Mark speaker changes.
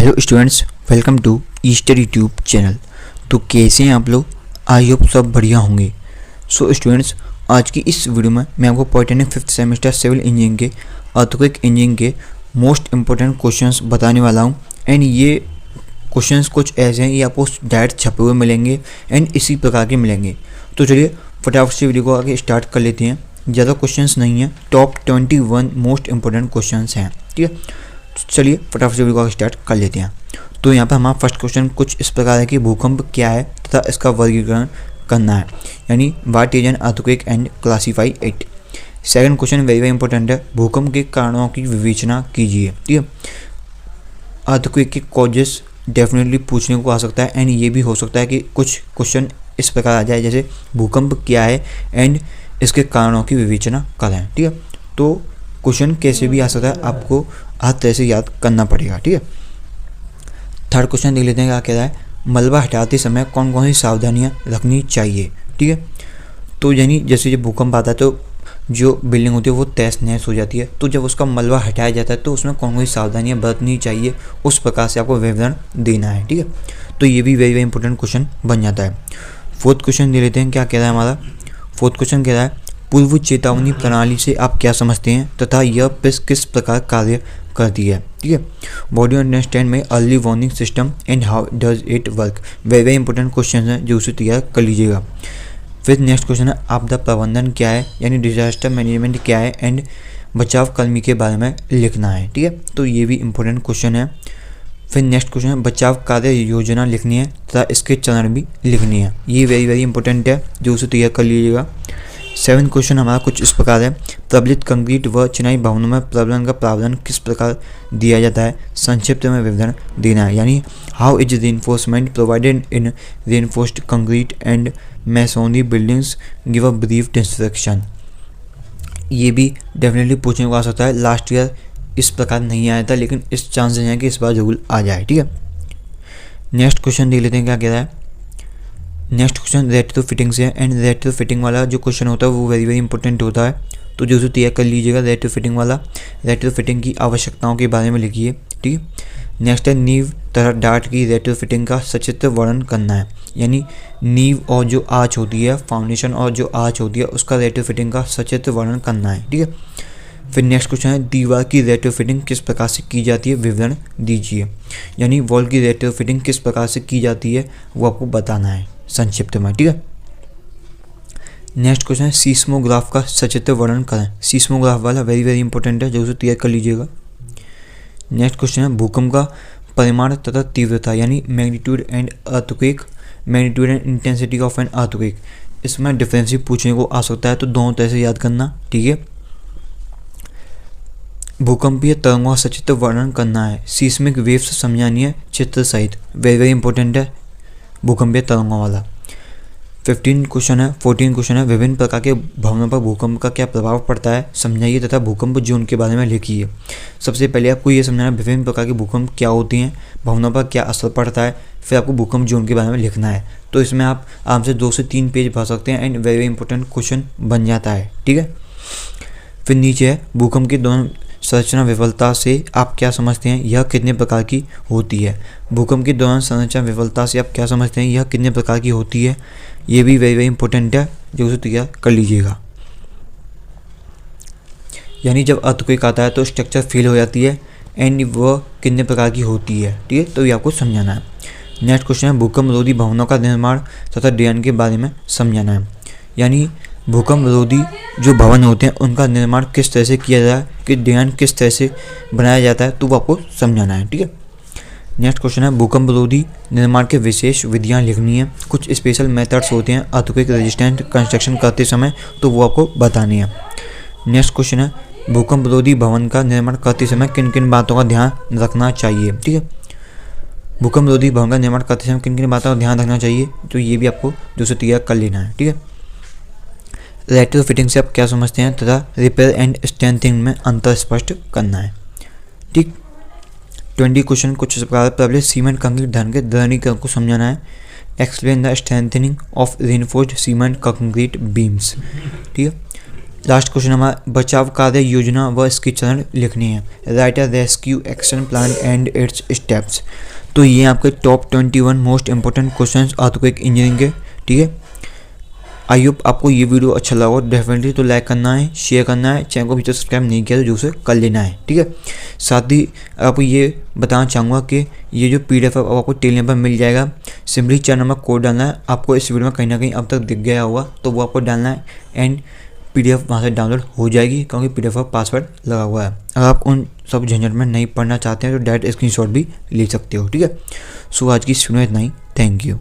Speaker 1: Hello students, welcome to Easter YouTube channel. तो कैसे हैं आप लोग? आई होप सब बढ़िया होंगे। सो स्टूडेंट्स, आज की इस वीडियो में मैं आपको polytechnic 5th semester civil engineering के अर्थक्वेक इंजीनियरिंग के मोस्ट इंपॉर्टेंट क्वेश्चंस बताने वाला हूं। एंड ये क्वेश्चंस कुछ ऐसे हैं, ये आपको डायरेक्ट छपे हुए मिलेंगे एंड इसी प्रकार के मिलेंगे। तो चलिए फटाफट से वीडियो को आगे स्टार्ट कर लेते हैं। ज़्यादा क्वेश्चंस नहीं है, टॉप 21 मोस्ट इंपॉर्टेंट क्वेश्चंस हैं। ठीक है, चलिए फटाफट से वीडियो को स्टार्ट कर लेते हैं। तो यहाँ पर हमारा फर्स्ट क्वेश्चन कुछ इस प्रकार है कि भूकंप क्या है तथा इसका वर्गीकरण करना है, यानी what is an earthquake and classify it. Second question very important है, भूकंप के कारणों की विवेचना कीजिए। ठीक है, अर्थक्वेक के कॉजेस डेफिनेटली पूछने को आ सकता है एंड ये भी हो सकता है कि कुछ क्वेश्चन इस प्रकार आ जाए जैसे भूकंप क्या है एंड इसके कारणों की विवेचना करें। ठीक है, तो क्वेश्चन कैसे भी आ सकता है, आपको हर तरह से याद करना पड़ेगा। ठीक है, थर्ड क्वेश्चन देख लेते हैं क्या कह रहा है, मलबा हटाते समय कौन कौन सी सावधानियां रखनी चाहिए। ठीक है, तो यानी जैसे जब भूकंप आता है तो जो बिल्डिंग होती है वो तहस नहस हो जाती है, तो जब उसका मलबा हटाया जाता है तो उसमें कौन कौन सी सावधानियां बरतनी चाहिए, उस प्रकार से आपको विवरण देना है। ठीक है, तो ये भी वेरी इंपॉर्टेंट क्वेश्चन बन जाता है। फोर्थ क्वेश्चन दे लेते हैं क्या कह रहा है हमारा। फोर्थ क्वेश्चन कह रहा है, पूर्व चेतावनी प्रणाली से आप क्या समझते हैं तथा यह किस प्रकार कार्य करती है। ठीक है, बॉडी अंडरस्टैंड में early warning system and how does it work. Very important question है जो उसे तैयार कर लीजिएगा। फिर नेक्स्ट क्वेश्चन है, आपदा प्रबंधन क्या है, यानी डिजास्टर मैनेजमेंट क्या है एंड बचाव कर्मी के बारे में लिखना है। ठीक है, तो ये भी इंपॉर्टेंट क्वेश्चन है। फिर नेक्स्ट क्वेश्चन है, बचाव कार्य योजना लिखनी है तथा इसके चरण भी लिखनी है। ये वेरी इंपॉर्टेंट है जो उसे तैयार कर लीजिएगा। 7th क्वेश्चन हमारा कुछ इस प्रकार है, प्रबलित कंक्रीट व चिनाई भवनों में प्रबलन का प्रावधान किस प्रकार दिया जाता है, संक्षिप्त में विवरण देना है, यानी how is reinforcement provided in reinforced concrete and masonry buildings, give a brief description. ये भी डेफिनेटली पूछने को आ सकता है। लास्ट ईयर इस प्रकार नहीं आया था, लेकिन इस चांसेस हैं कि इस बार जरूर आ जाए। ठीक है, नेक्स्ट क्वेश्चन देख लेते हैं क्या कह रहा है। नेक्स्ट क्वेश्चन रेट्रो फिटिंग से है एंड रेट्रो फिटिंग वाला जो क्वेश्चन होता है वो वेरी इंपॉर्टेंट होता है, तो जो उसे तैयार कर लीजिएगा रेट्रो फिटिंग वाला। रेट्रो फिटिंग की आवश्यकताओं के बारे में लिखिए। ठीक है, नेक्स्ट है, नींव तथा डार्ट की रेट्रो फिटिंग का सचित्र वर्णन करना है, यानी नींव और जो आँच होती है, फाउंडेशन और जो आँच होती है उसका रेट्रो फिटिंग का सचित्र वर्णन करना है। ठीक है, फिर नेक्स्ट क्वेश्चन है, दीवार की रेट्रो फिटिंग किस प्रकार से की जाती है, विवरण दीजिए, यानी वॉल की रेट्रो फिटिंग किस प्रकार से की जाती है वो आपको बताना है संक्षिप्त में। ठीक है, नेक्स्ट क्वेश्चन है, सीस्मोग्राफ का सचित्र वर्णन करें। सीस्मोग्राफ वाला वेरी इंपॉर्टेंट है जो उसे तैयार कर लीजिएगा। नेक्स्ट क्वेश्चन है, भूकंप का परिमाण तथा तीव्रता, यानी magnitude and earthquake, magnitude and intensity of an earthquake. इसमें डिफरेंशियल पूछने को आ सकता है, तो दोनों तरह से याद करना। ठीक है, भूकंपीय तरंगों का सचित्र वर्णन करना है, सीस्मिक वेव्स समझानी है चित्र सहित। वेरी इंपॉर्टेंट है भूकंपीय तरंगों वाला। 14 क्वेश्चन है, विभिन्न प्रकार के भवनों पर भूकंप का क्या प्रभाव पड़ता है, समझाइए तथा भूकंप जोन के बारे में लिखिए। सबसे पहले आपको ये समझना है विभिन्न प्रकार के भूकंप क्या होती हैं, भवनों पर क्या असर पड़ता है, फिर आपको भूकंप जोन के बारे में लिखना है। तो इसमें आप आराम से 2 से 3 पेज भर सकते हैं एंड वेरी इंपॉर्टेंट क्वेश्चन बन जाता है। ठीक है, फिर नीचे है, भूकंप के दौरान संरचना विफलता से आप क्या समझते हैं, यह कितने प्रकार की होती है। भूकंप के दौरान संरचना विफलता से आप क्या समझते हैं, यह कितने प्रकार की होती है। ये भी वेरी इंपॉर्टेंट है जो उसे तैयार कर लीजिएगा। यानी जब अर्थक्वेक आता है तो स्ट्रक्चर फेल हो जाती है एंड वह कितने प्रकार की होती है। ठीक है, तो ये आपको समझाना है। नेक्स्ट क्वेश्चन है, भूकंप रोधी भवनों का निर्माण तथा डिजाइन के बारे में समझाना है, यानी भूकंप रोधी जो भवन होते हैं उनका निर्माण किस तरह से किया जाता है, कि डिजाइन किस तरह से बनाया जाता है, तो वो आपको समझाना है। ठीक है, नेक्स्ट क्वेश्चन है, भूकंप रोधी निर्माण के विशेष विधियां लिखनी है, कुछ स्पेशल मेथड्स होते हैं अर्थक्वेक रेजिस्टेंट कंस्ट्रक्शन करते समय, तो वो आपको बतानी है। नेक्स्ट क्वेश्चन है, भूकंप रोधी भवन का निर्माण करते समय किन किन बातों का ध्यान रखना चाहिए। ठीक है, भूकंप रोधी भवन का निर्माण करते समय किन किन बातों का ध्यान रखना चाहिए, तो ये भी आपको जो से तैयार कर लेना है। ठीक है, रेट्रो फिटिंग से आप क्या समझते हैं तथा रिपेयर एंड स्ट्रेंथनिंग में अंतर स्पष्ट करना है। ठीक, 20 क्वेश्चन कुछ इस प्रकार, प्रबलित सीमेंट कंक्रीट धन के दृढ़ीकरण को समझाना है, explain the strengthening of reinforced cement concrete beams. ठीक है, लास्ट क्वेश्चन हमारा बचाव कार्य योजना व इसके चरण लिखने हैं। Right a rescue action plan and it's steps. तो ये आपके top 21 most important questions earthquake engineering के, ठीक है। आई होप आपको ये वीडियो अच्छा लगा हो। डेफिनेटली तो लाइक करना है, शेयर करना है, चैनल को अभी तक सब्सक्राइब नहीं किया तो जो से कर लेना है, ठीक है। साथ ही आपको ये बताना चाहूँगा कि ये जो PDF है आपको टेलीग्राम पर मिल जाएगा। सिंपली 4 नंबर कोड डालना है। आपको इस वीडियो में कहीं ना कहीं अब तक दिख गया होगा, तो वो आपको डालना है एंड PDF वहाँ से डाउनलोड हो जाएगी, क्योंकि PDF का पासवर्ड लगा हुआ है। अगर आप उन सब झंझट में नहीं पढ़ना चाहते हैं तो डायरेक्ट स्क्रीनशॉट भी ले सकते हो, ठीक है। सो आज की इस वीडियो में इतना ही। Thank you.